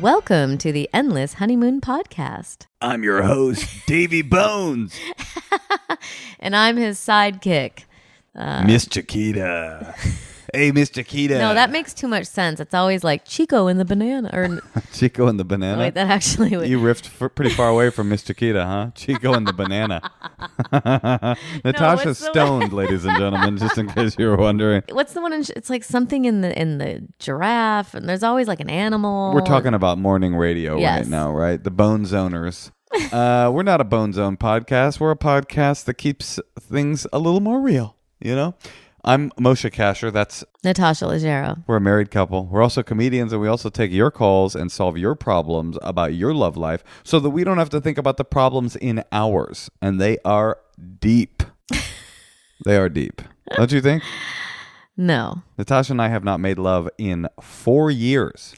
Welcome to the Endless Honeymoon Podcast. I'm your host, Davy Bones. And I'm his sidekick. Miss Chiquita. Hey, Miss Chiquita. No, that makes too much sense. It's always like Chico and the banana. Or Chico and the banana? wait, that actually would... You riffed pretty far away from Miss Chiquita, huh? Chico and the banana. Natasha's stoned, ladies and gentlemen, just in case you were wondering. What's the one? It's like something in the giraffe, and there's always like an animal. We're talking about morning radio right now, right? The Bone Zoners. We're not a Bone Zone podcast. We're a podcast that keeps things a little more real, you know? I'm Moshe Kasher. That's Natasha Moshe. We're a married couple. We're also comedians, and we also take your calls and solve your problems about your love life so that we don't have to think about the problems in ours. And they are deep. They are deep. Don't you think? No. Natasha and I have not made love in 4 years.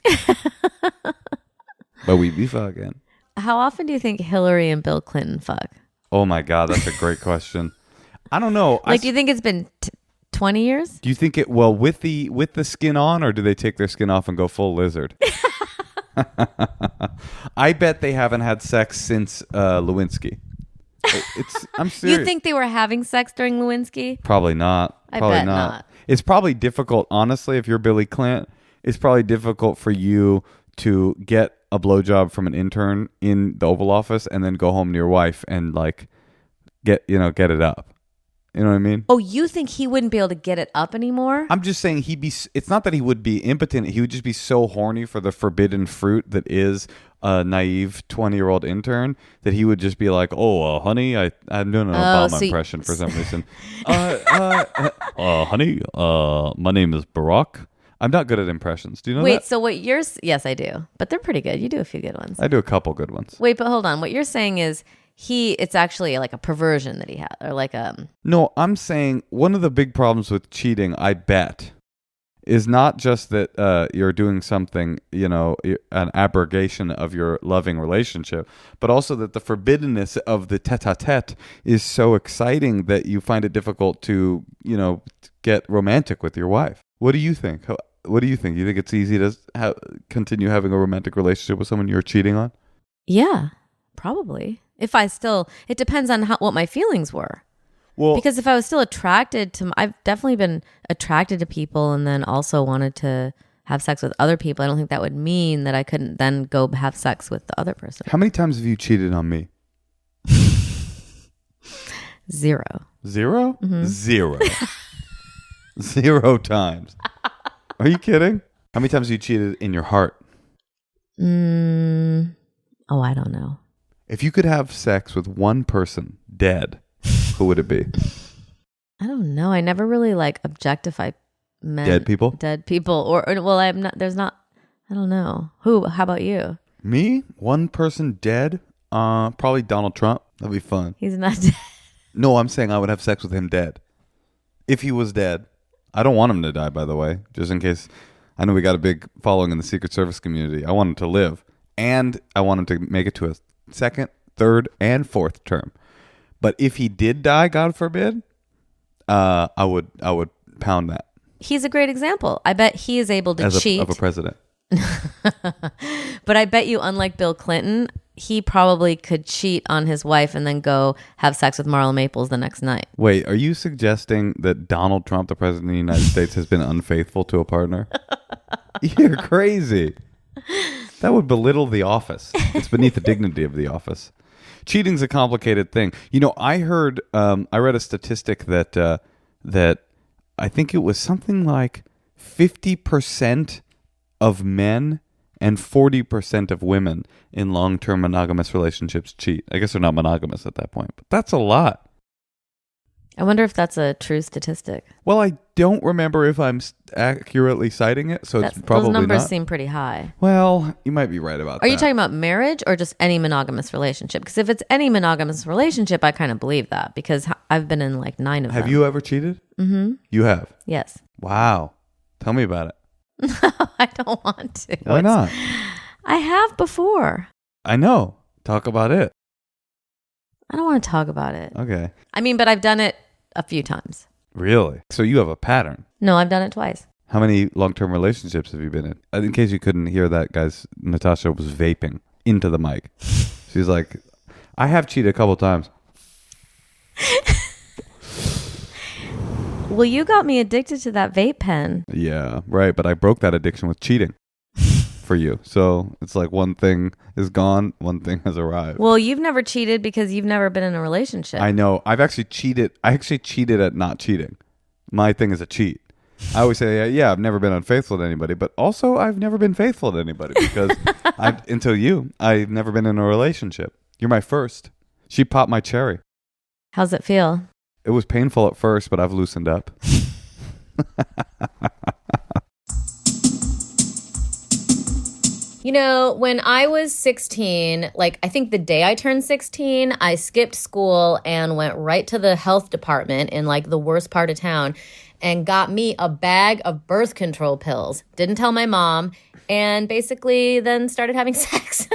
But we be fucking. How often do you think Hillary and Bill Clinton fuck? Oh, my God. That's a great question. I don't know. Like, do you think it's been 20 years? Do you think it, well, with the skin on, or do they take their skin off and go full lizard? I bet they haven't had sex since Lewinsky. I'm serious. You think they were having sex during Lewinsky? Probably not. I bet not. It's probably difficult, honestly, if you're Billy Clinton, it's probably difficult for you to get a blowjob from an intern in the Oval Office and then go home to your wife and like get it up. You know what I mean? Oh, you think he wouldn't be able to get it up anymore? I'm just saying it's not that he would be impotent. He would just be so horny for the forbidden fruit that is a naive 20-year-old intern that he would just be like, honey, I'm doing an Obama impression for some reason. Honey, my name is Barack. I'm not good at impressions. Do you know that? Wait, so what you're... Yes, I do. But they're pretty good. You do a few good ones. I do a couple good ones. Wait, but hold on. What you're saying is... It's actually like a perversion that he had, or like a... No, I'm saying one of the big problems with cheating, I bet, is not just that you're doing something, an abrogation of your loving relationship, but also that the forbiddenness of the tete-a-tete is so exciting that you find it difficult to, get romantic with your wife. What do you think? What do you think? You think it's easy to continue having a romantic relationship with someone you're cheating on? Yeah, probably. It depends on what my feelings were. Well, because if I was still attracted to, I've definitely been attracted to people and then also wanted to have sex with other people. I don't think that would mean that I couldn't then go have sex with the other person. How many times have you cheated on me? 0. 0? Mm-hmm. 0. 0 times. Are you kidding? How many times have you cheated in your heart? Oh, I don't know. If you could have sex with one person dead, who would it be? I don't know. I never really objectify men. Dead people? Dead people. Or well, I'm not, there's not, I don't know. Who? How about you? Me? One person dead? Probably Donald Trump. That'd be fun. He's not dead. No, I'm saying I would have sex with him dead. If he was dead. I don't want him to die, by the way, just in case. I know we got a big following in the Secret Service community. I want him to live. And I want him to make it to a second, third, and fourth term. But if he did die, God forbid, I would pound that. He's a great example. I bet he is able to cheat. Of a president. But I bet you, unlike Bill Clinton, he probably could cheat on his wife and then go have sex with Marla Maples the next night. Wait, are you suggesting that Donald Trump, the president of the United States, has been unfaithful to a partner? You're crazy. That would belittle the office. It's beneath the dignity of the office. Cheating's a complicated thing. I heard, I read a statistic that I think it was something like 50% of men and 40% of women in long-term monogamous relationships cheat. I guess they're not monogamous at that point, but that's a lot. I wonder if that's a true statistic. Well, I don't remember if I'm accurately citing it, so it's probably those numbers not. Seem pretty high. Well, you might be right about that. Are you talking about marriage or just any monogamous relationship? Because if it's any monogamous relationship, I kind of believe that because I've been in 9 of them. Have you ever cheated? Mm-hmm. You have? Yes. Wow. Tell me about it. No, I don't want to. Why not? I have before. I know. Talk about it. I don't want to talk about it. Okay. I mean, but I've done it a few times. Really? So you have a pattern? No, I've done it twice. How many long-term relationships have you been in? In case you couldn't hear that, guys, Natasha was vaping into the mic. She's like, I have cheated a couple times. Well, you got me addicted to that vape pen. Yeah, right. But I broke that addiction with cheating for you. So it's like one thing is gone, one thing has arrived. Well, you've never cheated because you've never been in a relationship. I know. I've actually cheated. I actually cheated at not cheating. My thing is a cheat. I always say, yeah, I've never been unfaithful to anybody, but also I've never been faithful to anybody because until you, I've never been in a relationship. You're my first. She popped my cherry. How's it feel? It was painful at first, but I've loosened up. You know, when I was 16, like I think the day I turned 16, I skipped school and went right to the health department in like the worst part of town and got me a bag of birth control pills. Didn't tell my mom, and basically then started having sex.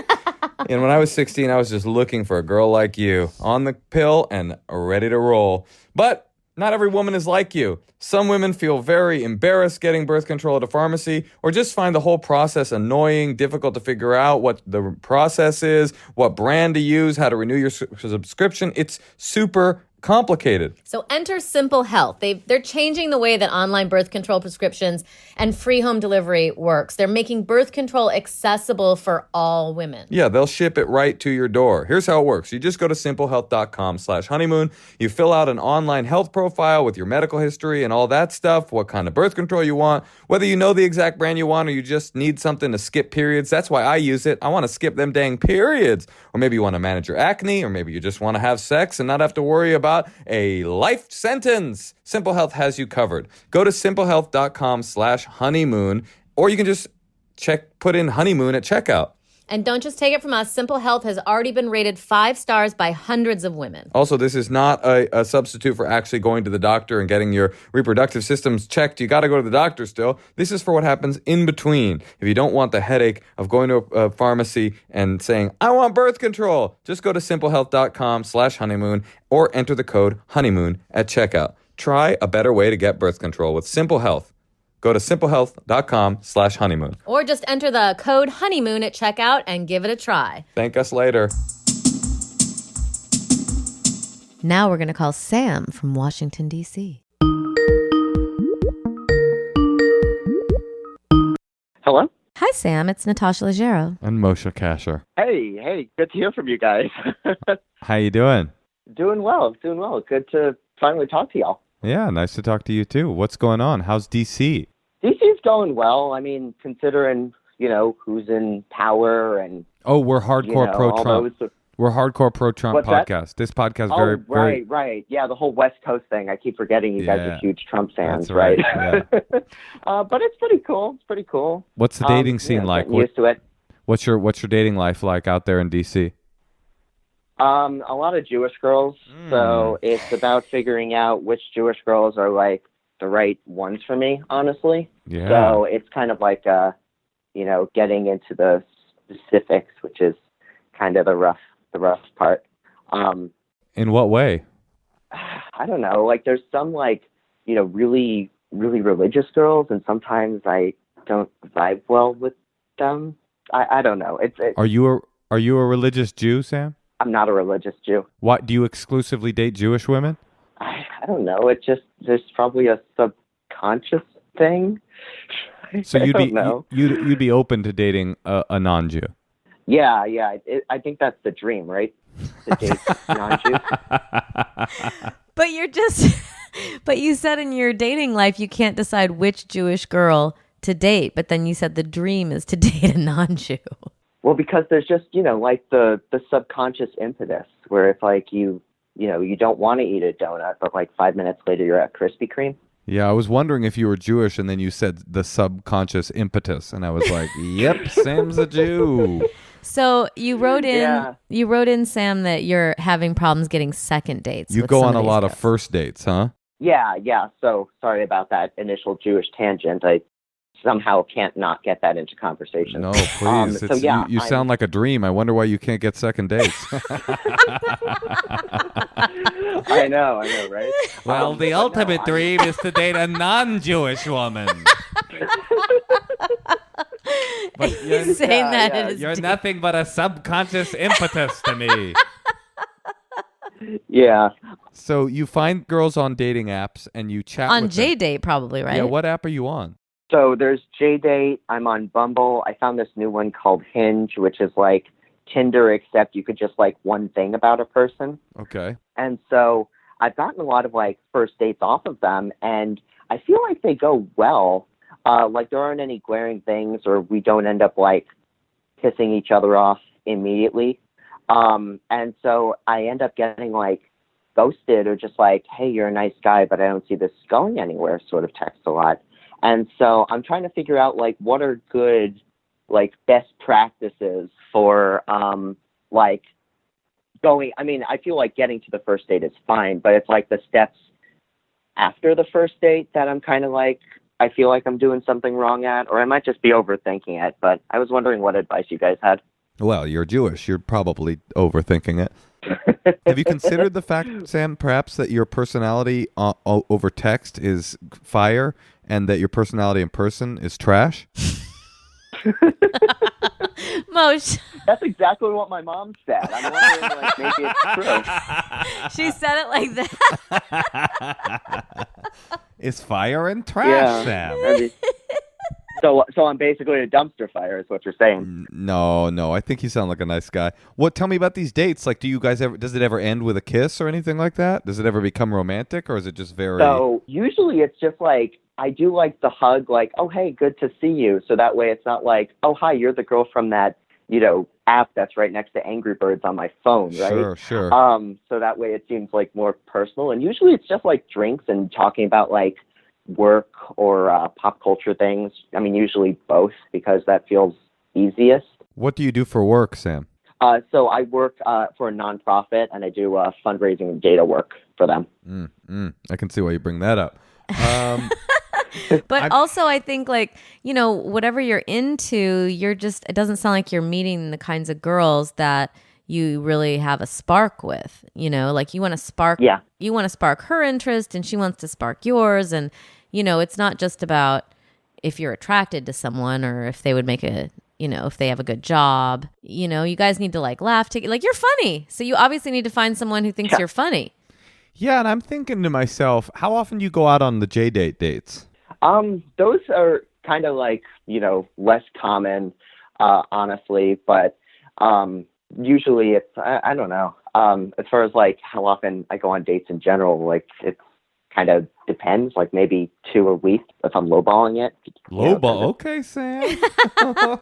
And when I was 16, I was just looking for a girl like you on the pill and ready to roll. But not every woman is like you. Some women feel very embarrassed getting birth control at a pharmacy or just find the whole process annoying, difficult to figure out what the process is, what brand to use, how to renew your subscription. It's super complicated. So enter Simple Health. They're changing the way that online birth control prescriptions and free home delivery works. They're making birth control accessible for all women. Yeah, they'll ship it right to your door. Here's how it works. You just go to simplehealth.com/honeymoon. You fill out an online health profile with your medical history and all that stuff, what kind of birth control you want, whether you know the exact brand you want or you just need something to skip periods. That's why I use it. I want to skip them dang periods. Or maybe you want to manage your acne, or maybe you just want to have sex and not have to worry about a life sentence. Simple Health has you covered. Go to simplehealth.com/honeymoon, or you can just put in honeymoon at checkout. And don't just take it from us. Simple Health has already been rated 5 stars by hundreds of women. Also, this is not a substitute for actually going to the doctor and getting your reproductive systems checked. You got to go to the doctor still. This is for what happens in between. If you don't want the headache of going to a pharmacy and saying, I want birth control, just go to simplehealth.com/honeymoon or enter the code honeymoon at checkout. Try a better way to get birth control with Simple Health. Go to simplehealth.com/honeymoon. Or just enter the code honeymoon at checkout and give it a try. Thank us later. Now we're going to call Sam from Washington, D.C. Hello? Hi, Sam. It's Natasha Leggero. And Moshe Kasher. Hey, good to hear from you guys. How you doing? Doing well. Good to finally talk to y'all. Yeah, nice to talk to you too. What's going on? How's DC? DC's going well. I mean, considering, who's in power and... Oh, we're hardcore pro-Trump. We're hardcore pro-Trump podcast. That? This podcast Right. Yeah, the whole West Coast thing. I keep forgetting you guys are huge Trump fans, that's right? Yeah. But it's pretty cool. What's the dating scene like? Used to it. What's your dating life like out there in DC? A lot of Jewish girls. So it's about figuring out which Jewish girls are like the right ones for me, honestly. Yeah. So it's kind of like, getting into the specifics, which is kind of the rough part. In what way? I don't know. Like there's some really, really religious girls, and sometimes I don't vibe well with them. I don't know. Are you a religious Jew, Sam? I'm not a religious Jew. What, do you exclusively date Jewish women? I don't know. There's probably a subconscious thing. So you'd be open to dating a non-Jew? Yeah. I think that's the dream, right? To date non-Jews. But you said in your dating life you can't decide which Jewish girl to date, but then you said the dream is to date a non-Jew. Well, because there's just, like the subconscious impetus where if like you don't want to eat a donut, but like 5 minutes later you're at Krispy Kreme. Yeah, I was wondering if you were Jewish, and then you said the subconscious impetus, and I was like, yep, Sam's a Jew. So you wrote in, Sam, that you're having problems getting second dates. You go on a lot of first dates, huh? Yeah. So sorry about that initial Jewish tangent. I somehow can't not get that into conversation. No, please. You sound like a dream. I wonder why you can't get second dates. I know, right? Well, the ultimate dream is to date a non-Jewish woman. But He's saying that in his you're deep. nothing but a subconscious impetus to me. Yeah. So you find girls on dating apps and you chat On with them. J-Date, probably, right? Yeah, what app are you on? So there's J-Date. I'm on Bumble. I found this new one called Hinge, which is like Tinder, except you could just like one thing about a person. Okay. And so I've gotten a lot of like first dates off of them, and I feel like they go well. Like there aren't any glaring things, or we don't end up like pissing each other off immediately. And so I end up getting like ghosted or just like, hey, you're a nice guy, but I don't see this going anywhere sort of text a lot. And so I'm trying to figure out like what are good like best practices for like going. I mean, I feel like getting to the first date is fine, but it's like the steps after the first date that I'm kind of like, I feel like I'm doing something wrong at, or I might just be overthinking it. But I was wondering what advice you guys had. Well, you're Jewish. You're probably overthinking it. Have you considered the fact, Sam, perhaps that your personality over text is fire and that your personality in person is trash? Moshe, That's exactly what my mom said. I'm wondering, like, maybe it's true. she said it like that. It's fire and trash, Yeah. Sam. I mean, so I'm basically a dumpster fire, is what you're saying. No. I think you sound like a nice guy. Tell me about these dates. Like, do you guys ever? Does it ever end with a kiss or anything like that? Does it ever become romantic, or is it just very? So usually it's just like, I do like the hug, like, oh, hey, good to see you. So that way it's not like, oh, hi, you're the girl from that, app that's right next to Angry Birds on my phone, right? Sure. So that way it seems like more personal. And usually it's just like drinks and talking about like work or pop culture things. I mean, usually both, because that feels easiest. What do you do for work, Sam? So I work for a nonprofit, and I do fundraising and data work for them. I can see why you bring that up. But also, I think like, whatever you're into, it doesn't sound like you're meeting the kinds of girls that you really have a spark with, like you want to spark, you want to spark her interest and she wants to spark yours. And, it's not just about if you're attracted to someone or if they would make if they have a good job, you guys need to like laugh together. Like, you're funny. So you obviously need to find someone who thinks you're funny. Yeah. And I'm thinking to myself, how often do you go out on the J-Date dates? Those are kind of like, less common, honestly, but, usually it's, I don't know. As far as like how often I go on dates in general, like it kind of depends, like maybe 2 a week if I'm lowballing it. Lowball. Okay, Sam.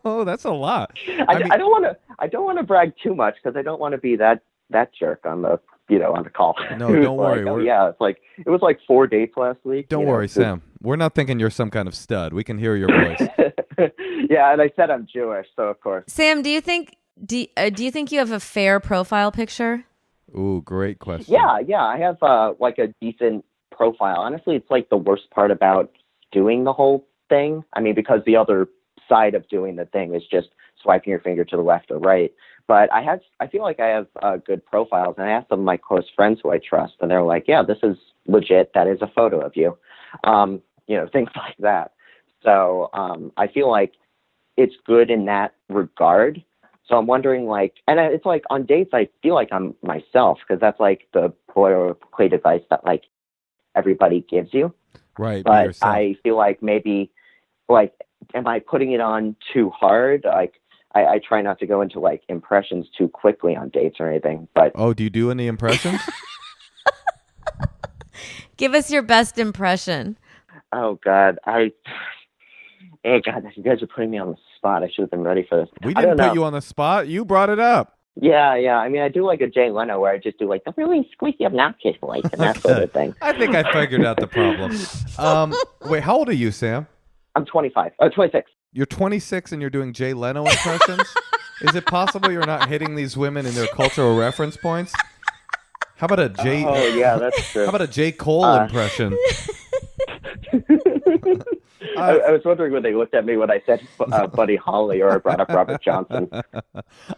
Oh, that's a lot. I don't want to brag too much, because I don't want to be that jerk on the, on the call. No, don't worry. Like, it was like 4 dates last week. Don't worry, Sam. We're not thinking you're some kind of stud. We can hear your voice. Yeah, and I said I'm Jewish, so of course. Sam, do you think you have a fair profile picture? Ooh, great question. Yeah. I have like a decent profile. Honestly, it's like the worst part about doing the whole thing. I mean, because the other side of doing the thing is just swiping your finger to the left or right. But I feel like I have good profiles, and I asked some of my close friends who I trust, and they're like, yeah, this is legit. That is a photo of you. Things like that. So I feel like it's good in that regard. So I'm wondering, like, and it's like on dates, I feel like I'm myself, because that's like the boilerplate advice that like everybody gives you. Right. But I feel like maybe, like, am I putting it on too hard? Like, I try not to go into like impressions too quickly on dates or anything. But do you do any impressions? Give us your best impression. Oh God, you guys are putting me on the spot. I should have been ready for this. We didn't put you on the spot. You brought it up. Yeah. I mean, I do like a Jay Leno where I just do like the really squeaky obnoxious voice and that sort of thing. I think I figured out the problem. Wait, how old are you, Sam? I'm 26. You're 26 and you're doing Jay Leno impressions? Is it possible you're not hitting these women in their cultural reference points? How about a J? Oh yeah, that's true. How about a J. Cole impression? I was wondering when they looked at me when I said Buddy Holly or I brought up Robert Johnson.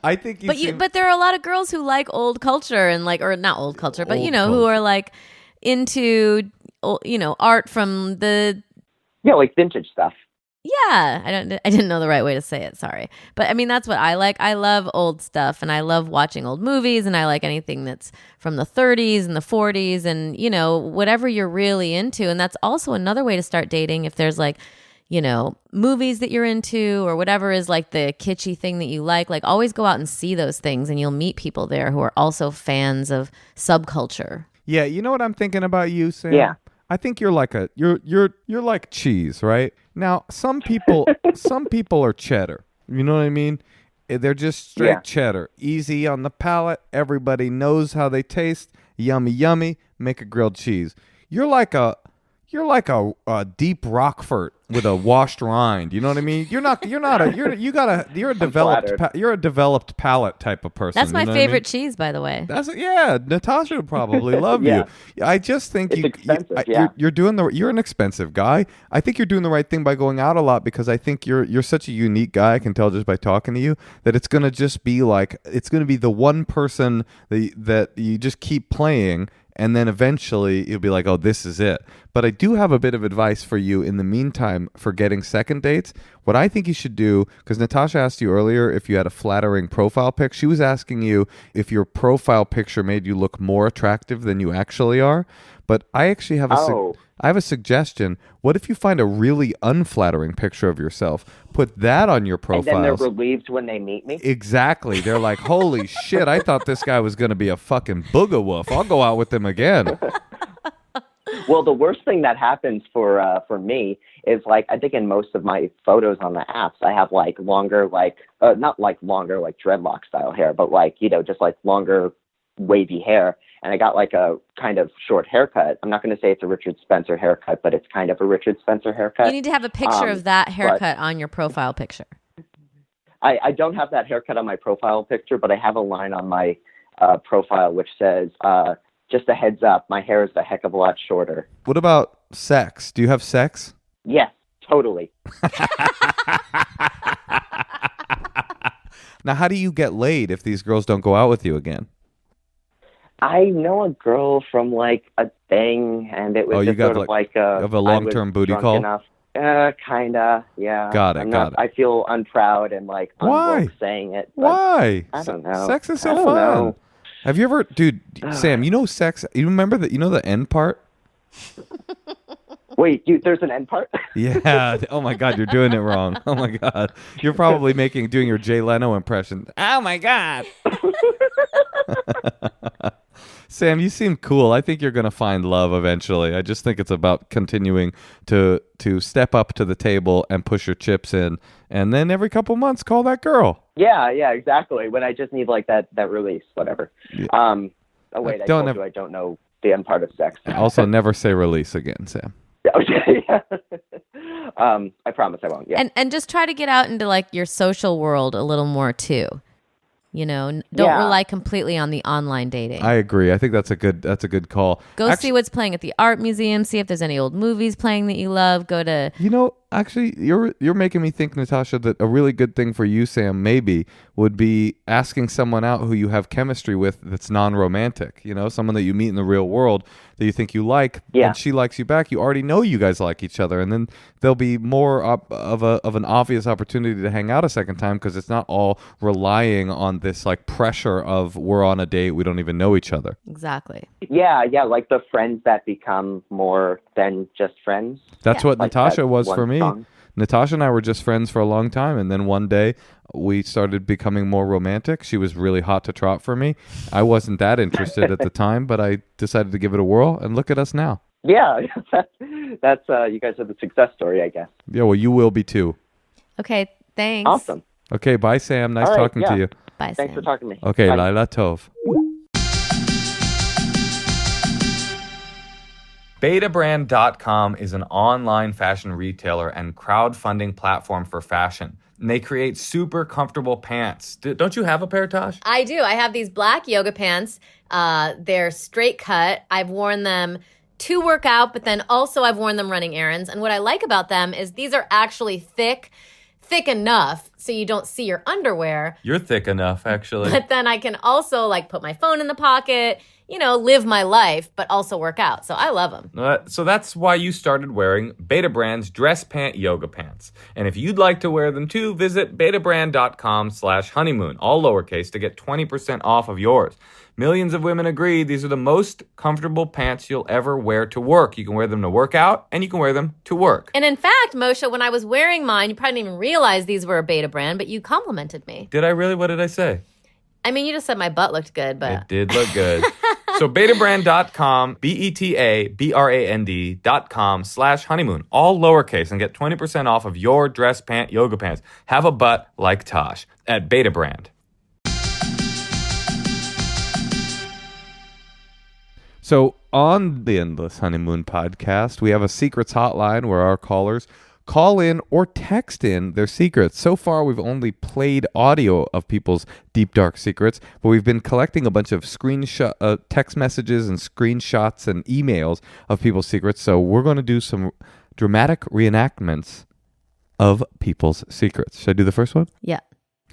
I think But there are a lot of girls who like old culture and like, or not old culture, but who are like into art from the like vintage stuff. Yeah, I didn't know the right way to say it. Sorry. But I mean, that's what I like. I love old stuff and I love watching old movies and I like anything that's from the 30s and the 40s and, you know, whatever you're really into. And that's also another way to start dating if there's like, you know, movies that you're into or whatever is like the kitschy thing that you like always go out and see those things and you'll meet people there who are also fans of subculture. Yeah, you know what I'm thinking about you, Sam? Yeah. I think you're like you're like cheese, right? Now, some people are cheddar. You know what I mean? They're just straight cheddar. Easy on the palate. Everybody knows how they taste. Yummy, yummy. Make a grilled cheese. You're like a deep Roquefort with a washed rind. You know what I mean? You're a developed palate type of person. That's my you know favorite what I mean? cheese, by the way. Natasha would probably love you. I just think you're an expensive guy. I think you're doing the right thing by going out a lot because I think you're such a unique guy. I can tell just by talking to you that it's gonna just be like it's gonna be the one person that you just keep playing. And then eventually you'll be like, oh, this is it. But I do have a bit of advice for you in the meantime for getting second dates. What I think you should do, because Natasha asked you earlier if you had a flattering profile pic. She was asking you if your profile picture made you look more attractive than you actually are. But I actually have I have a suggestion. What if you find a really unflattering picture of yourself, put that on your profile? And then they're relieved when they meet me? Exactly. They're like, holy shit, I thought this guy was going to be a fucking booga-woof. I'll go out with him again. Well, the worst thing that happens for me is like I think in most of my photos on the apps, I have like longer, like not like longer, like dreadlock style hair, but like, you know, just like longer wavy hair. And I got like a kind of short haircut. I'm not going to say it's a Richard Spencer haircut, but it's kind of a Richard Spencer haircut. You need to have a picture of that haircut on your profile picture. I don't have that haircut on my profile picture, but I have a line on my profile which says, just a heads up, my hair is a heck of a lot shorter. What about sex? Do you have sex? Yes, totally. Now, how do you get laid if these girls don't go out with you again? I know a girl from like a thing, and it was just sort of like a long-term booty call. Kinda, yeah. Got it. I feel unproud and like unwoke saying it. Why? I don't know. Sex is so fun. Know. Have you ever, dude? Sam, you know sex. You remember that? You know the end part. Wait, there's an end part? Yeah. Oh my God, you're doing it wrong. Oh my God, you're probably doing your Jay Leno impression. Oh my God. Sam, you seem cool. I think you're going to find love eventually. I just think it's about continuing to step up to the table and push your chips in, and then every couple months call that girl. Yeah, exactly. When I just need like that release, whatever. Yeah. Oh wait, I told you I don't know the end part of sex. Also, never say release again, Sam. Okay. I promise I won't. Yeah. And just try to get out into like your social world a little more too. You know, don't rely completely on the online dating. I agree. I think that's a good call. Go see what's playing at the art museum. See if there's any old movies playing that you love. Go to. You know, actually, you're making me think, Natasha, that a really good thing for you, Sam, maybe would be asking someone out who you have chemistry with that's non-romantic. You know, someone that you meet in the real world that you think you like, and she likes you back. You already know you guys like each other, and then there'll be more of an obvious opportunity to hang out a second time because it's not all relying on this like pressure of we're on a date, we don't even know each other. Exactly. Yeah, like the friends that become more than just friends. That's what like Natasha was for me. Song. Natasha and I were just friends for a long time, and then one day we started becoming more romantic. She was really hot to trot for me. I wasn't that interested at the time, but I decided to give it a whirl, and look at us now. Yeah, that's you guys are the success story, I guess. Yeah, well, you will be too. Okay, thanks. Awesome. Okay, bye, Sam. Nice talking to you. Bye, Sam. Thanks for talking to me. Okay, Bye. Laila Tov. Betabrand.com is an online fashion retailer and crowdfunding platform for fashion. And they create super comfortable pants. Don't you have a pair, Tosh? I do. I have these black yoga pants. They're straight cut. I've worn them to work out, but then also I've worn them running errands. And what I like about them is these are actually thick enough so you don't see your underwear. You're thick enough, actually. But then I can also like put my phone in the pocket, live my life, but also work out. So I love them. So that's why you started wearing Beta Brand's dress pant yoga pants. And if you'd like to wear them too, visit betabrand.com/honeymoon, all lowercase, to get 20% off of yours. Millions of women agree these are the most comfortable pants you'll ever wear to work. You can wear them to work out, and you can wear them to work. And in fact, Moshe, when I was wearing mine, you probably didn't even realize these were a Beta Brand, but you complimented me. Did I really? What did I say? I mean, you just said my butt looked good, but... It did look good. So betabrand.com, betabrand.com/honeymoon, all lowercase, and get 20% off of your dress pant yoga pants. Have a butt like Tosh at Beta Brand. So on the Endless Honeymoon podcast, we have a secrets hotline where our callers call in or text in their secrets. So far, we've only played audio of people's deep, dark secrets, but we've been collecting a bunch of text messages and screenshots and emails of people's secrets. So we're going to do some dramatic reenactments of people's secrets. Should I do the first one? Yeah.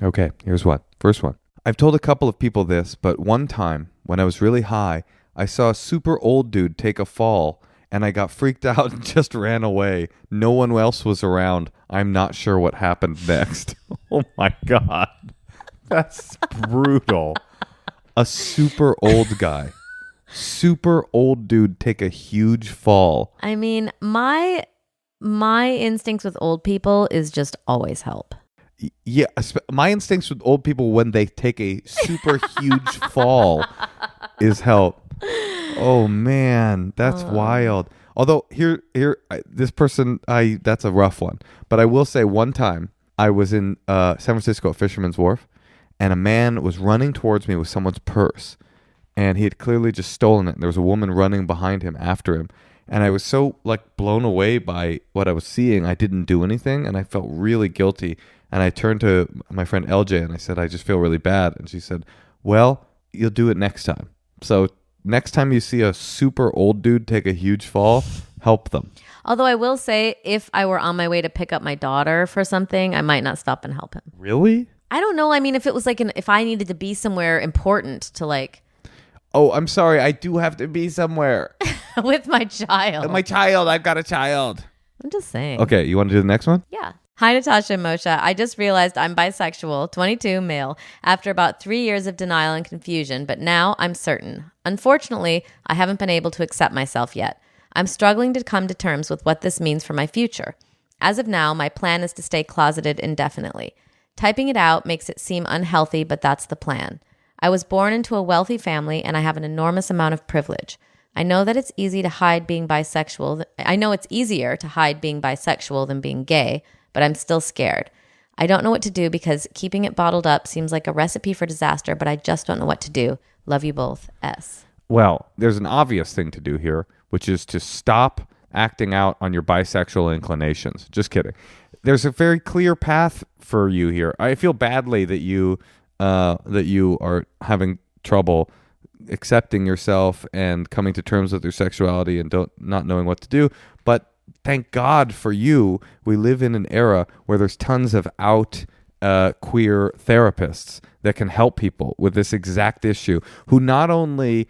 Okay, here's one. First one. I've told a couple of people this, but one time when I was really high, I saw a super old dude take a fall, and I got freaked out and just ran away. No one else was around. I'm not sure what happened next. Oh my God. That's brutal. A super old guy. Super old dude take a huge fall. I mean, my instincts with old people is just always help. Yeah, my instincts with old people when they take a super huge fall is help. Oh man, that's wild. Although this person, that's a rough one. But I will say, one time I was in San Francisco at Fisherman's Wharf, and a man was running towards me with someone's purse, and he had clearly just stolen it. And there was a woman running behind him after him, and I was so blown away by what I was seeing. I didn't do anything, and I felt really guilty. And I turned to my friend LJ and I said, I just feel really bad. And she said, well, you'll do it next time. So next time you see a super old dude take a huge fall, help them. Although I will say, if I were on my way to pick up my daughter for something, I might not stop and help him. Really? I don't know. I mean, if it was if I needed to be somewhere important to Oh, I'm sorry. I do have to be somewhere. with my child. My child. I've got a child. I'm just saying. Okay. You want to do the next one? Yeah. Hi, Natasha and Moshe. I just realized I'm bisexual, 22, male, after about 3 years of denial and confusion, but now I'm certain. Unfortunately, I haven't been able to accept myself yet. I'm struggling to come to terms with what this means for my future. As of now, my plan is to stay closeted indefinitely. Typing it out makes it seem unhealthy, but that's the plan. I was born into a wealthy family, and I have an enormous amount of privilege. I know that it's easy to hide being bisexual. I know it's easier to hide being bisexual than being gay, but I'm still scared. I don't know what to do because keeping it bottled up seems like a recipe for disaster, but I just don't know what to do. Love you both. S. Well, there's an obvious thing to do here, which is to stop acting out on your bisexual inclinations. Just kidding. There's a very clear path for you here. I feel badly that you are having trouble accepting yourself and coming to terms with your sexuality and not knowing what to do, but thank God for you, we live in an era where there's tons of queer therapists that can help people with this exact issue, who not only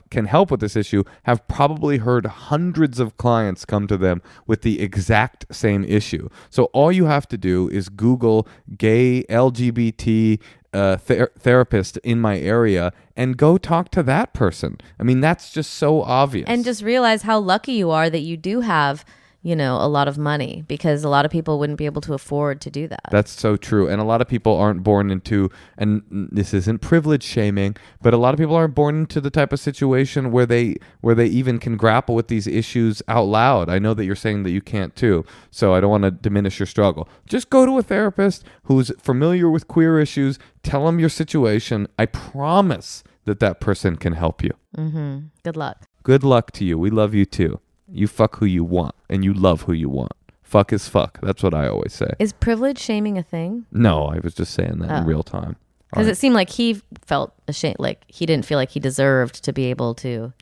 can help with this issue, have probably heard hundreds of clients come to them with the exact same issue. So all you have to do is Google gay LGBT therapist in my area and go talk to that person. I mean, that's just so obvious. And just realize how lucky you are that you do have, a lot of money, because a lot of people wouldn't be able to afford to do that. That's so true. And a lot of people aren't born into, and this isn't privilege shaming, but a lot of people aren't born into the type of situation where they even can grapple with these issues out loud. I know that you're saying that you can't too, so I don't want to diminish your struggle. Just go to a therapist who's familiar with queer issues, tell them your situation. I promise that person can help you. Mm-hmm. Good luck. Good luck to you. We love you too. You fuck who you want, and you love who you want. Fuck is fuck. That's what I always say. Is privilege shaming a thing? No, I was just saying that in real time. Because it seemed like he felt ashamed, like he didn't feel like he deserved to be able to.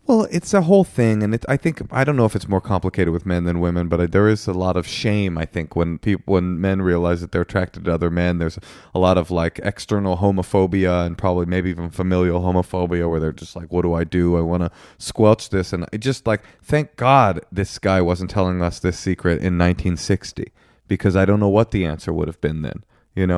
Well, it's a whole thing, and I don't know if it's more complicated with men than women, but there is a lot of shame. I think when men realize that they're attracted to other men, there's a lot of like external homophobia and probably maybe even familial homophobia, where they're just like, "What do? I want to squelch this," and it just like, thank God this guy wasn't telling us this secret in 1960, because I don't know what the answer would have been then,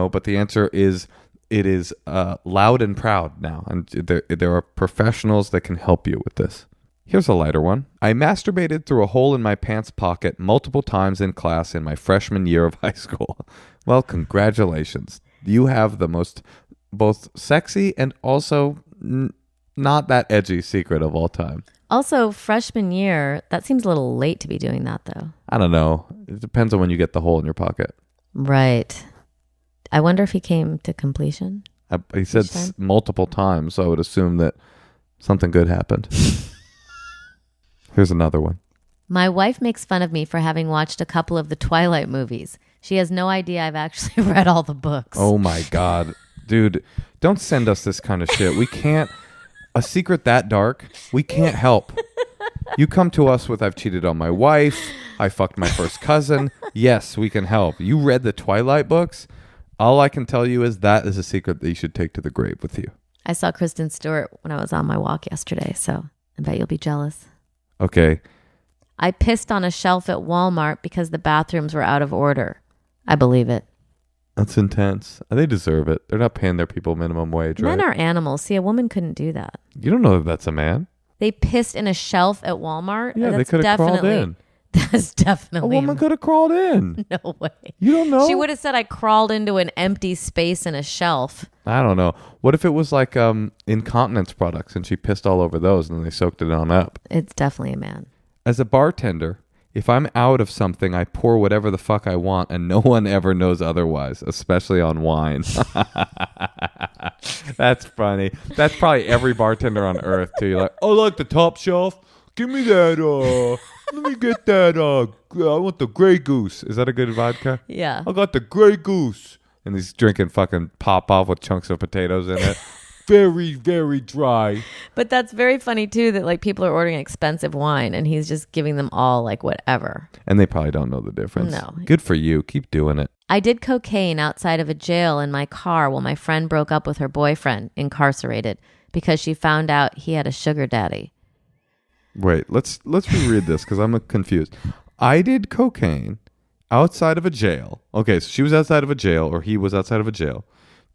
But the answer is. It is loud and proud now, and there are professionals that can help you with this. Here's a lighter one. I masturbated through a hole in my pants pocket multiple times in class in my freshman year of high school. Well, congratulations. You have the most both sexy and also not that edgy secret of all time. Also, freshman year, that seems a little late to be doing that, though. I don't know. It depends on when you get the hole in your pocket. Right. I wonder if he came to completion. He said multiple times, so I would assume that something good happened. Here's another one. My wife makes fun of me for having watched a couple of the Twilight movies. She has no idea I've actually read all the books. Oh my God. Dude, don't send us this kind of shit. We can't, a secret that dark, we can't help. You come to us with, I've cheated on my wife, I fucked my first cousin. Yes, we can help. You read the Twilight books? All I can tell you is that is a secret that you should take to the grave with you. I saw Kristen Stewart when I was on my walk yesterday, so I bet you'll be jealous. Okay. I pissed on a shelf at Walmart because the bathrooms were out of order. I believe it. That's intense. They deserve it. They're not paying their people minimum wage, right? Men are animals. See, a woman couldn't do that. You don't know that that's a man. They pissed in a shelf at Walmart? Yeah, they could have crawled in. That's definitely... A woman could have crawled in. No way. You don't know? She would have said I crawled into an empty space in a shelf. I don't know. What if it was like incontinence products and she pissed all over those and then they soaked it on up? It's definitely a man. As a bartender, if I'm out of something, I pour whatever the fuck I want and no one ever knows otherwise, especially on wine. That's funny. That's probably every bartender on earth too. You're like, oh, like the top shelf? Give me that, let me get that, I want the Grey Goose. Is that a good vodka? Yeah. I got the Grey Goose. And he's drinking fucking pop-off with chunks of potatoes in it. Very, very dry. But that's very funny too that like people are ordering expensive wine and he's just giving them all like whatever. And they probably don't know the difference. No. Good for you. Keep doing it. I did cocaine outside of a jail in my car while my friend broke up with her boyfriend, incarcerated, because she found out he had a sugar daddy. Wait, let's reread this because I'm confused. I did cocaine outside of a jail. Okay, so she was outside of a jail, or he was outside of a jail,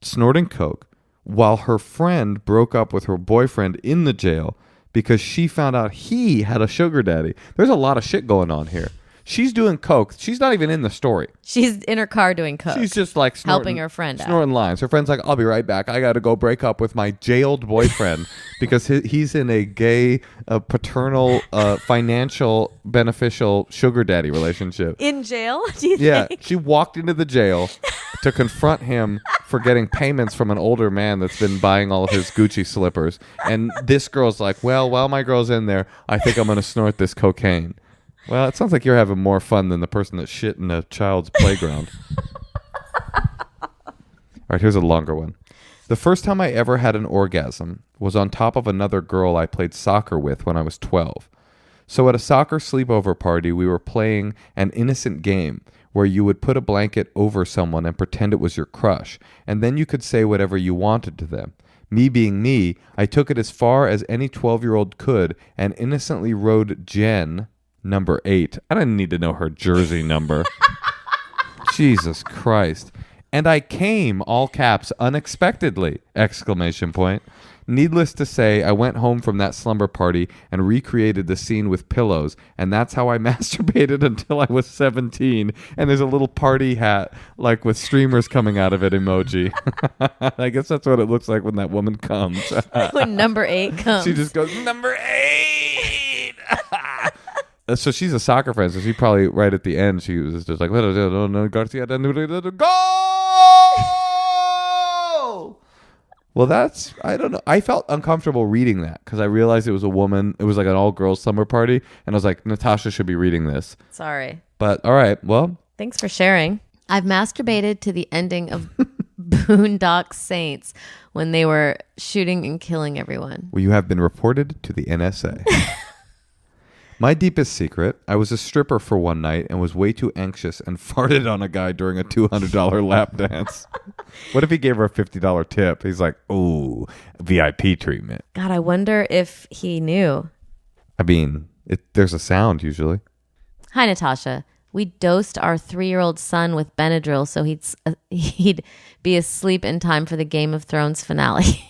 snorting coke, while her friend broke up with her boyfriend in the jail because she found out he had a sugar daddy. There's a lot of shit going on here. She's doing coke. She's not even in the story. She's in her car doing coke. She's just like helping her friend snorting lines. Her friend's like, I'll be right back. I got to go break up with my jailed boyfriend because he's in a gay, paternal, financial, beneficial sugar daddy relationship. In jail? Do you think? Yeah. She walked into the jail to confront him for getting payments from an older man that's been buying all of his Gucci slippers. And this girl's like, well, while my girl's in there, I think I'm going to snort this cocaine. Well, it sounds like you're having more fun than the person that shit in a child's playground. All right, here's a longer one. The first time I ever had an orgasm was on top of another girl I played soccer with when I was 12. So at a soccer sleepover party, we were playing an innocent game where you would put a blanket over someone and pretend it was your crush, and then you could say whatever you wanted to them. Me being me, I took it as far as any 12-year-old could and innocently wrote Jen... number 8. I didn't need to know her jersey number. Jesus Christ. And I came, all caps, unexpectedly, ! Needless to say, I went home from that slumber party and recreated the scene with pillows, and that's how I masturbated until I was 17. And there's a little party hat, like with streamers coming out of it emoji. I guess that's what it looks like when that woman comes. When number 8 comes. She just goes, number 8! So she's a soccer fan, so she probably, right at the end, she was just like, Garcia, go! Well, that's, I don't know. I felt uncomfortable reading that because I realized it was a woman. It was like an all-girls summer party, and I was like, Natasha should be reading this. Sorry. But, all right, well. Thanks for sharing. I've masturbated to the ending of Boondock Saints when they were shooting and killing everyone. Well, you have been reported to the NSA. My deepest secret, I was a stripper for one night and was way too anxious and farted on a guy during a $200 lap dance. What if he gave her a $50 tip? He's like, ooh, VIP treatment. God, I wonder if he knew. I mean, there's a sound usually. Hi, Natasha. We dosed our 3-year-old son with Benadryl so he'd be asleep in time for the Game of Thrones finale.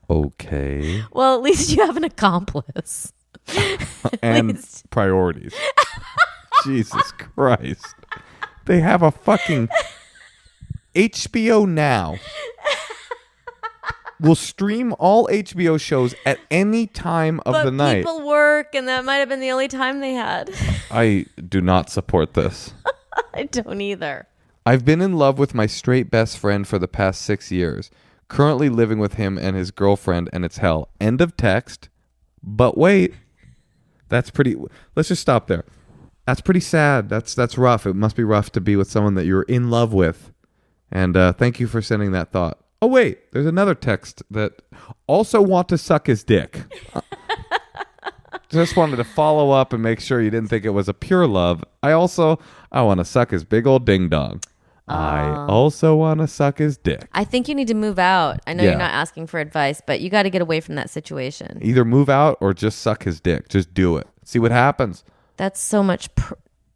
Okay. Well, at least you have an accomplice. And priorities. Jesus Christ. They have a fucking HBO Now. Will stream all HBO shows at any time of the night. But people work, and that might have been the only time they had. I do not support this. I don't either. I've been in love with my straight best friend for the past 6 years. Currently living with him and his girlfriend, and it's hell. End of text. But wait. That's pretty... Let's just stop there. That's pretty sad. That's rough. It must be rough to be with someone that you're in love with. And thank you for sending that thought. Oh, wait. There's another text that also want to suck his dick. Just wanted to follow up and make sure you didn't think it was a pure love. I want to suck his big old ding-dong. I also want to suck his dick. I think you need to move out. I know you're not asking for advice, but you got to get away from that situation. Either move out or just suck his dick. Just do it. See what happens. That's so much...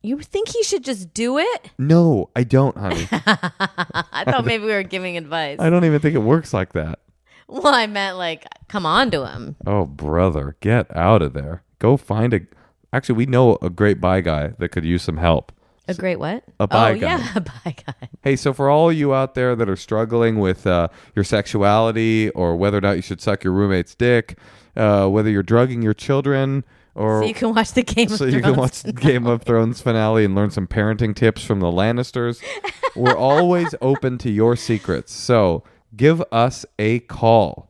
You think he should just do it? No, I don't, honey. I thought maybe we were giving advice. I don't even think it works like that. Well, I meant like, come on to him. Oh, brother, get out of there. Go find Actually, we know a great bi guy that could use some help. A great what? A bi guy. Yeah, a bi guy. Hey, so for all of you out there that are struggling with your sexuality or whether or not you should suck your roommate's dick, whether you're drugging your children... Or, so you can watch the Game of Thrones. So you can watch the Game of Thrones finale and learn some parenting tips from the Lannisters. We're always open to your secrets. So give us a call.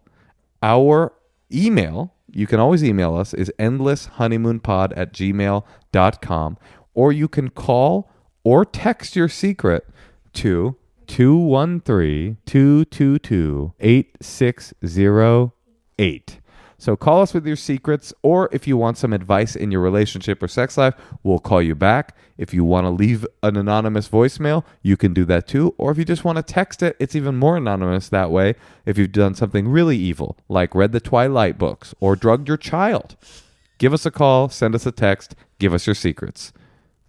Our email, you can always email us, is endlesshoneymoonpod@gmail.com. Or you can call or text your secret to 213-222-8608. So call us with your secrets, or if you want some advice in your relationship or sex life, we'll call you back. If you want to leave an anonymous voicemail, you can do that too. Or if you just want to text it, it's even more anonymous that way if you've done something really evil, like read the Twilight books or drugged your child. Give us a call, send us a text, give us your secrets.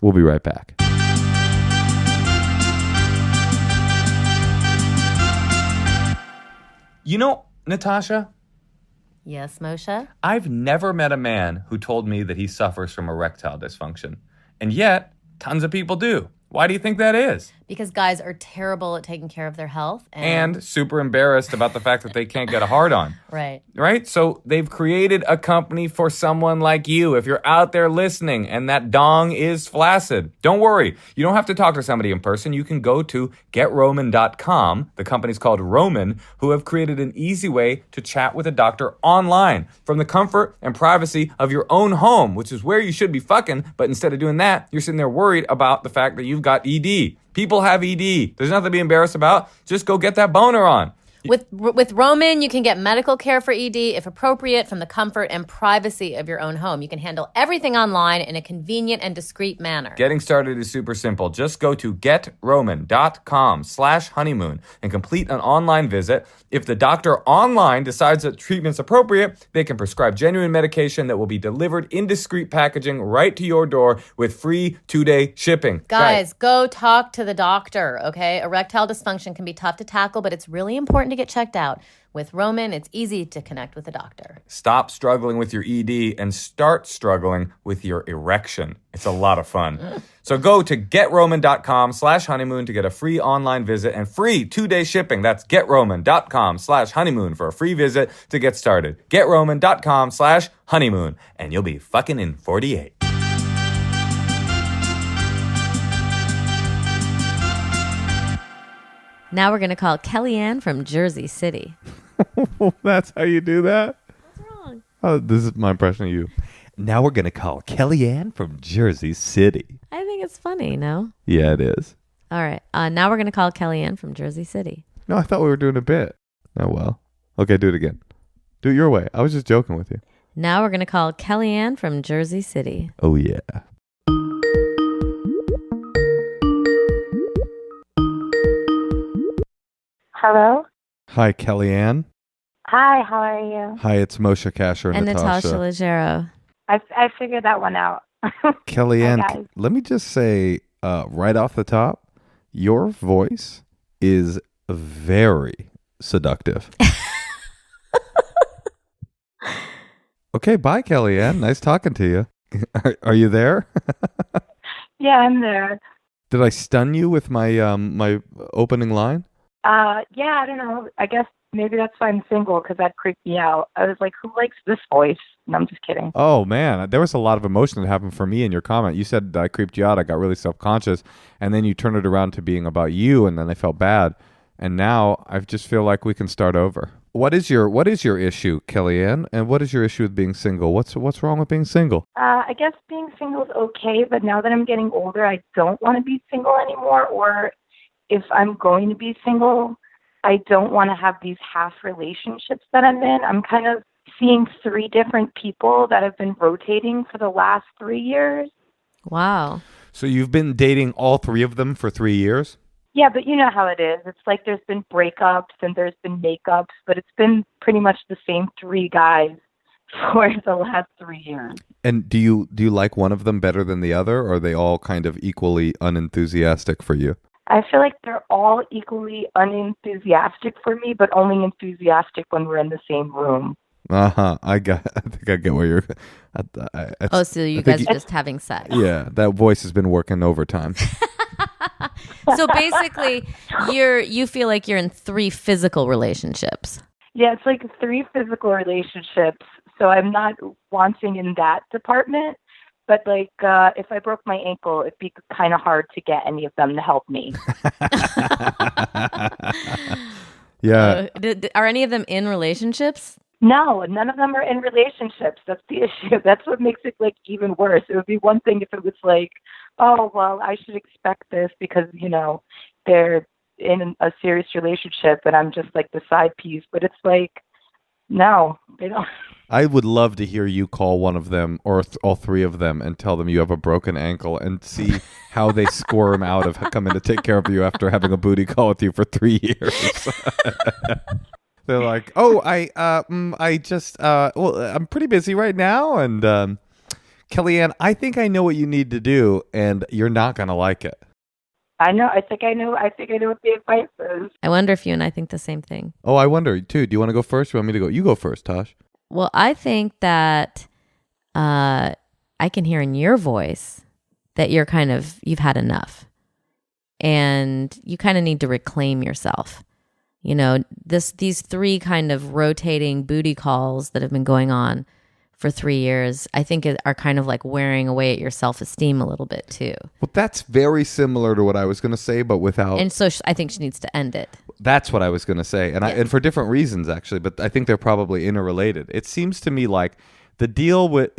We'll be right back. You know, Natasha... Yes, Moshe? I've never met a man who told me that he suffers from erectile dysfunction. And yet, tons of people do. Why do you think that is? Because guys are terrible at taking care of their health. And super embarrassed about the fact that they can't get a hard on. Right. Right? So they've created a company for someone like you. If you're out there listening and that dong is flaccid, don't worry. You don't have to talk to somebody in person. You can go to GetRoman.com. The company's called Roman, who have created an easy way to chat with a doctor online from the comfort and privacy of your own home, which is where you should be fucking. But instead of doing that, you're sitting there worried about the fact that you've got ED. People have ED. There's nothing to be embarrassed about. Just go get that boner on. With Roman, you can get medical care for ED, if appropriate, from the comfort and privacy of your own home. You can handle everything online in a convenient and discreet manner. Getting started is super simple. Just go to GetRoman.com/honeymoon and complete an online visit. If the doctor online decides that treatment's appropriate, they can prescribe genuine medication that will be delivered in discreet packaging right to your door with free 2-day shipping. Guys, go talk to the doctor, okay? Erectile dysfunction can be tough to tackle, but it's really important to get checked out. With Roman, it's easy to connect with a doctor. Stop struggling with your ED and start struggling with your erection. It's a lot of fun. So go to GetRoman.com/honeymoon to get a free online visit and free 2-day shipping. That's GetRoman.com/honeymoon for a free visit to get started. GetRoman.com/honeymoon and you'll be fucking in 48. Now we're going to call Kellyanne from Jersey City. That's how you do that? What's wrong? Oh, this is my impression of you. Now we're going to call Kellyanne from Jersey City. I think it's funny, no? Yeah, it is. All right. Now we're going to call Kellyanne from Jersey City. No, I thought we were doing a bit. Oh, well. Okay, do it again. Do it your way. I was just joking with you. Now we're going to call Kellyanne from Jersey City. Oh, yeah. Hello? Hi, Kellyanne. Hi, how are you? Hi, it's Moshe Kasher And Natasha Natasha. Leggero. I figured that one out. Kellyanne, Hi, guys. let me just say right off the top, your voice is very seductive. Okay, bye, Kellyanne. Nice talking to you. Are you there? Yeah, I'm there. Did I stun you with my my opening line? Yeah, I don't know. I guess maybe that's why I'm single, because that creeped me out. I was like, who likes this voice? No, I'm just kidding. Oh, man. There was a lot of emotion that happened for me in your comment. You said I creeped you out. I got really self-conscious. And then you turned it around to being about you, and then I felt bad. And now I just feel like we can start over. What is your issue, Kellyanne? And what is your issue with being single? What's wrong with being single? I guess being single is okay, but now that I'm getting older, I don't want to be single anymore. Or if I'm going to be single, I don't want to have these half relationships that I'm in. I'm kind of seeing 3 different people that have been rotating for the last 3 years. Wow. So you've been dating all 3 of them for 3 years? Yeah, but you know how it is. It's like there's been breakups and there's been makeups, but it's been pretty much the same 3 guys for the last 3 years. And do you like one of them better than the other, or are they all kind of equally unenthusiastic for you? I feel like they're all equally unenthusiastic for me, but only enthusiastic when we're in the same room. Uh-huh. I think I get where you're... So you guys are just having sex. Yeah, that voice has been working overtime. So basically, you feel like you're in 3 physical relationships. Yeah, it's like 3 physical relationships, so I'm not wanting in that department. But like, if I broke my ankle, it'd be kind of hard to get any of them to help me. Yeah. Are any of them in relationships? No, none of them are in relationships. That's the issue. That's what makes it like even worse. It would be one thing if it was like, oh, well, I should expect this because, you know, they're in a serious relationship and I'm just like the side piece. But it's like, no, they don't. I would love to hear you call one of them or all 3 of them and tell them you have a broken ankle and see how they squirm out of coming to take care of you after having a booty call with you for 3 years. They're like, oh, I just, well, I'm pretty busy right now. And Kellyanne, I think I know what you need to do, and you're not going to like it. I know. I think I know what the advice is. I wonder if you and I think the same thing. Oh, I wonder, too. Do you want to go first? Or you want me to go? You go first, Tosh. Well, I think that I can hear in your voice that you've had enough. And you kind of need to reclaim yourself. You know, these 3 kind of rotating booty calls that have been going on for 3 years, I think are kind of like wearing away at your self-esteem a little bit too. Well, that's very similar to what I was going to say, but without... And so I think she needs to end it. That's what I was going to say. And and for different reasons, actually, but I think they're probably interrelated. It seems to me like the deal with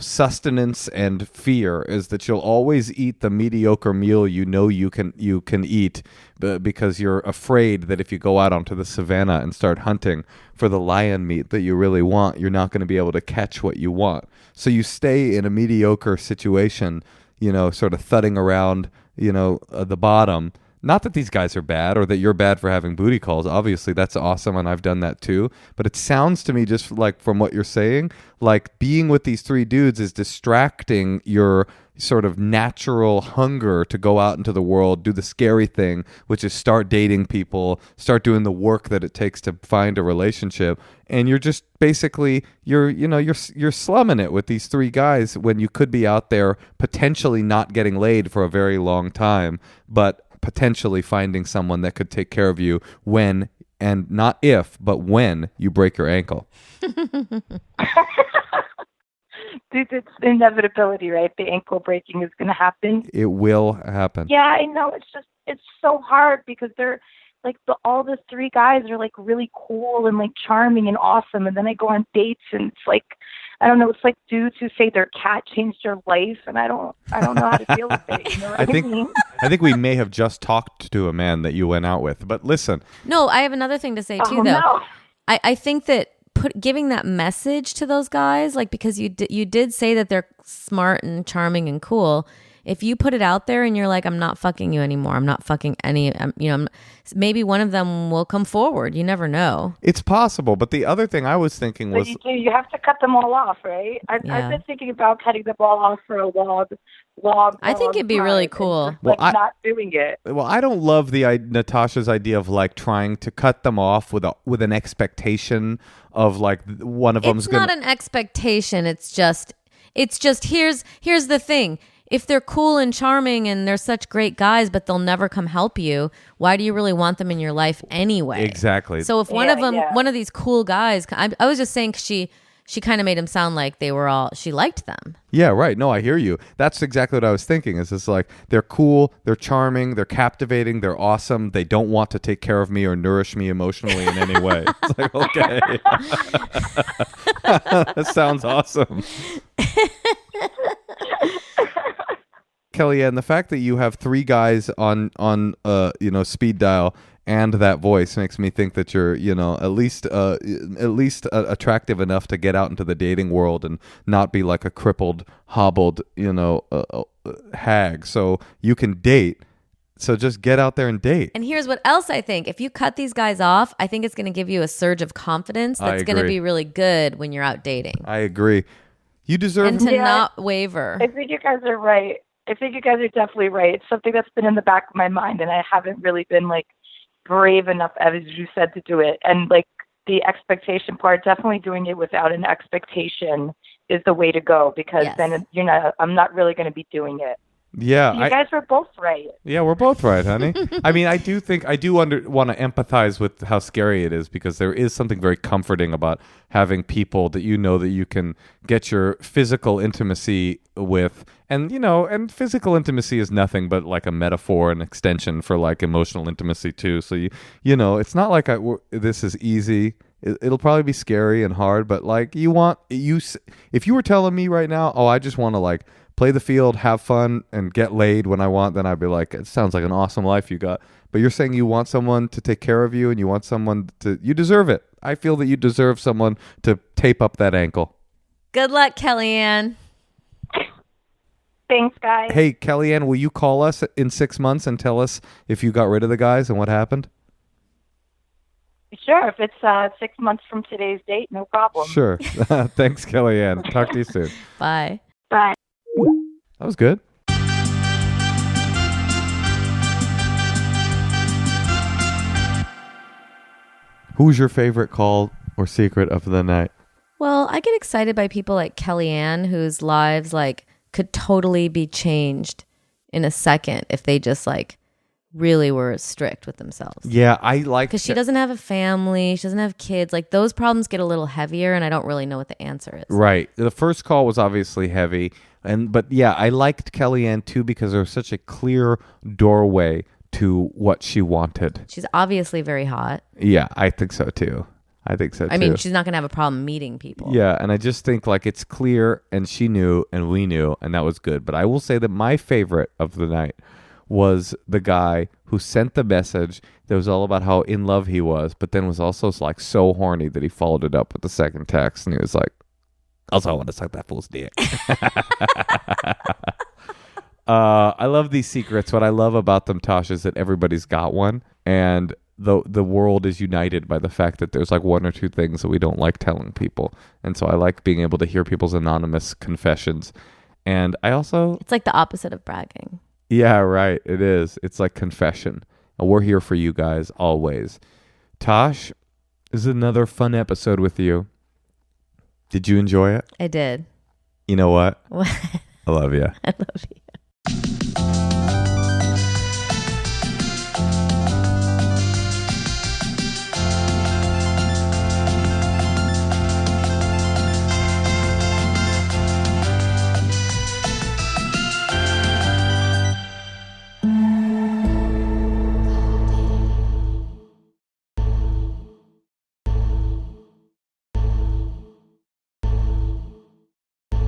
sustenance and fear is that you'll always eat the mediocre meal you know you can eat because you're afraid that if you go out onto the savannah and start hunting for the lion meat that you really want, you're not going to be able to catch what you want. So you stay in a mediocre situation, sort of thudding around, the bottom. Not that these guys are bad or that you're bad for having booty calls. Obviously, that's awesome, and I've done that too. But it sounds to me, just like from what you're saying, like being with these 3 dudes is distracting your sort of natural hunger to go out into the world, do the scary thing, which is start dating people, start doing the work that it takes to find a relationship. And you're just basically, you're slumming it with these 3 guys when you could be out there potentially not getting laid for a very long time, but potentially finding someone that could take care of you when, and not if, but when you break your ankle. Dude, it's inevitability, right? The ankle breaking is going to happen. It will happen. Yeah, I know. It's so hard because they're like all the 3 guys are like really cool and like charming and awesome. And then I go on dates and it's like, I don't know. It's like dudes who say their cat changed their life, and I don't know how to deal with it. You know what I mean? I think we may have just talked to a man that you went out with. But listen. No, I have another thing to say too, though. No. I think that giving that message to those guys, like, because you did say that they're smart and charming and cool. If you put it out there and you're like, I'm not fucking you anymore, I'm not fucking any, maybe one of them will come forward. You never know. It's possible. But the other thing I was thinking was... You have to cut them all off, right? I've been thinking about cutting them all off for a long I think it'd be really cool. Just, not doing it. Well, I don't love Natasha's idea of like trying to cut them off with an expectation of like one of them's going to... It's not an expectation. It's just here's the thing. If they're cool and charming and they're such great guys, but they'll never come help you, why do you really want them in your life anyway? Exactly. So if one of these cool guys, I was just saying she kind of made him sound like she liked them. Yeah, right. No, I hear you. That's exactly what I was thinking. Is it's like they're cool, they're charming, they're captivating, they're awesome. They don't want to take care of me or nourish me emotionally in any way. It's like, okay. That sounds awesome. Kellyanne, the fact that you have 3 guys on speed dial and that voice makes me think that you're at least attractive enough to get out into the dating world and not be like a crippled, hobbled hag. So you can date. So just get out there and date. And here's what else I think. If you cut these guys off, I think it's going to give you a surge of confidence that's going to be really good when you're out dating. I agree. You deserve... And to not waver. I think you guys are right. I think you guys are definitely right. It's something that's been in the back of my mind, and I haven't really been like brave enough, as you said, to do it. And like the expectation part, definitely doing it without an expectation is the way to go, because then I'm not really going to be doing it. Yeah, you guys were both right. Yeah, we're both right, honey. I mean, I do want to empathize with how scary it is, because there is something very comforting about having people that that you can get your physical intimacy with, and physical intimacy is nothing but like a metaphor, an extension for like emotional intimacy too. So it's not like this is easy. It'll probably be scary and hard, but like if you were telling me right now, I just want to like play the field, have fun, and get laid when I want, then I'd be like, it sounds like an awesome life you got. But you're saying you want someone to take care of you, and you want someone you deserve it. I feel that you deserve someone to tape up that ankle. Good luck, Kellyanne. Thanks, guys. Hey, Kellyanne, will you call us in 6 months and tell us if you got rid of the guys and what happened? Sure. If it's 6 months from today's date, no problem. Sure. Thanks, Kellyanne. Talk to you soon. Bye. Bye. That was good. Who's your favorite call or secret of the night? Well, I get excited by people like Kellyanne, whose lives like could totally be changed in a second if they just like really were strict with themselves. Yeah, I like... Because she doesn't have a family, she doesn't have kids. Like, those problems get a little heavier, and I don't really know what the answer is. Right. The first call was obviously heavy, but yeah, I liked Kellyanne too, because there was such a clear doorway to what she wanted. She's obviously very hot. Yeah, I think so too. I mean, she's not going to have a problem meeting people. Yeah, and I just think like it's clear, and she knew, and we knew, and that was good. But I will say that my favorite of the night was the guy who sent the message that was all about how in love he was, but then was also like so horny that he followed it up with the second text, and he was like, also I want to suck that fool's dick. I love these secrets. What I love about them, Tosh, is that everybody's got one, and the world is united by the fact that there's like one or two things that we don't like telling people. And so I like being able to hear people's anonymous confessions. And I also... It's like the opposite of bragging. Yeah, right. It is. It's like confession. And we're here for you guys always. Tosh, this is another fun episode with you. Did you enjoy it? I did. You know what? What? I love you. I love you.